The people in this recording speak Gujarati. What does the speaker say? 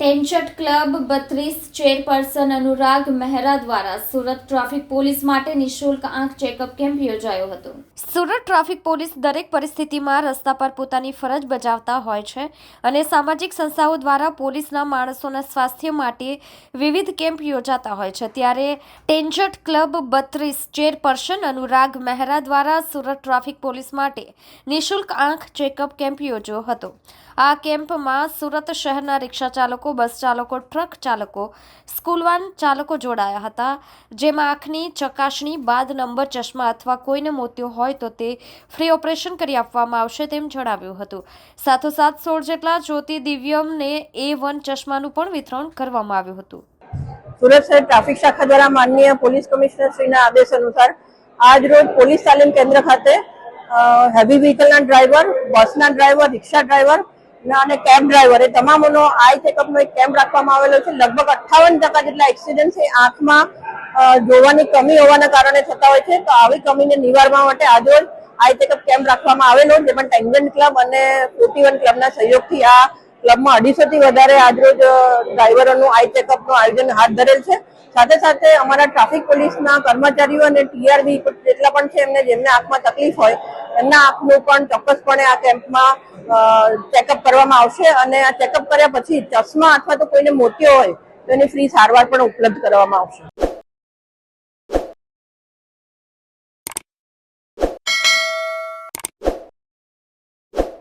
ટેન્શટ ક્લબ 32 ચેરપર્સન અનુરાગ મહેરા દ્વારા સુરત ટ્રાફિક પોલીસ માટે નિઃશુલ્ક આંખ ચેકઅપ કેમ્પ યોજાયો હતો। સુરત ટ્રાફિક પોલીસ દરેક પરિસ્થિતિમાં રસ્તા પર પોતાની ફરજ બજાવતા હોય છે અને સામાજિક સંસ્થાઓ દ્વારા પોલીસના માણસોના સ્વાસ્થ્ય માટે વિવિધ કેમ્પ યોજાતા હોય છે। ત્યારે ટેન્શટ ક્લબ 32 ચેરપર્સન અનુરાગ મહેરા દ્વારા સુરત ટ્રાફિક પોલીસ માટે નિઃશુલ્ક આંખ ચેકઅપ કેમ્પ યોજ્યો હતો। આ કેમ્પમાં સુરત શહેરના રિક્ષા ચાલકો, બસ ચાલકો, ટ્રક ચાલકો, સ્કૂલ વાન ચાલકો જોડાયા હતા, જેમાં આંખની ચકાસણી બાદ નંબર ચશ્મા અથવા કોઈને મોતિયો હોય તો તે ફ્રી ઓપરેશન કરી આપવામાં આવશે તેમ જણાવ્યું હતું। સાથોસાથ 16 જેટલા જ્યોતિ દિવ્યમને A1 ચશ્માનું પણ વિતરણ કરવામાં આવ્યું હતું। સુરત શહેર ટ્રાફિક શાખા દ્વારા માનનીય પોલીસ કમિશનર શ્રીના આદેશ અનુસાર આજ રોજ પોલીસ તાલીમ કેન્દ્ર ખાતે હેવી વ્હીકલના ડ્રાઈવર, બસના ડ્રાઈવર, રિક્ષા ડ્રાઈવર અને કેબ ડ્રાઈવર એ તમામનો આઈ ચેકઅપનો એક કેમ્પ રાખવામાં આવેલો છે। લગભગ 58% જેટલા એક્સિડન્ટ એ આંખમાં જોવાની કમી હોવાના કારણે થતા હોય છે, તો આવી કમીને નિવારવા માટે આજરોજ આઈ ચેકઅપ કેમ્પ રાખવામાં આવેલો, જેમાં ટેન્જન્ટ ક્લબ અને 41 ક્લબના સહયોગથી આ ક્લબમાં 250 થી વધારે આજરોજ ડ્રાઈવરોનું આઈ ચેકઅપનું આયોજન હાથ ધરેલ છે। સાથે સાથે અમારા ટ્રાફિક પોલીસના કર્મચારીઓ અને ટીઆરબી જેટલા પણ છે જેમને આંખમાં તકલીફ હોય એમના આંખનું પણ ચોક્કસપણે આ કેમ્પમાં ચેકઅપ કરવામાં આવશે અને આ ચેકઅપ કર્યા પછી ચશ્મા અથવા તો કોઈને મોતિયો હોય તો એની ફ્રી સારવાર પણ ઉપલબ્ધ કરવામાં આવશે।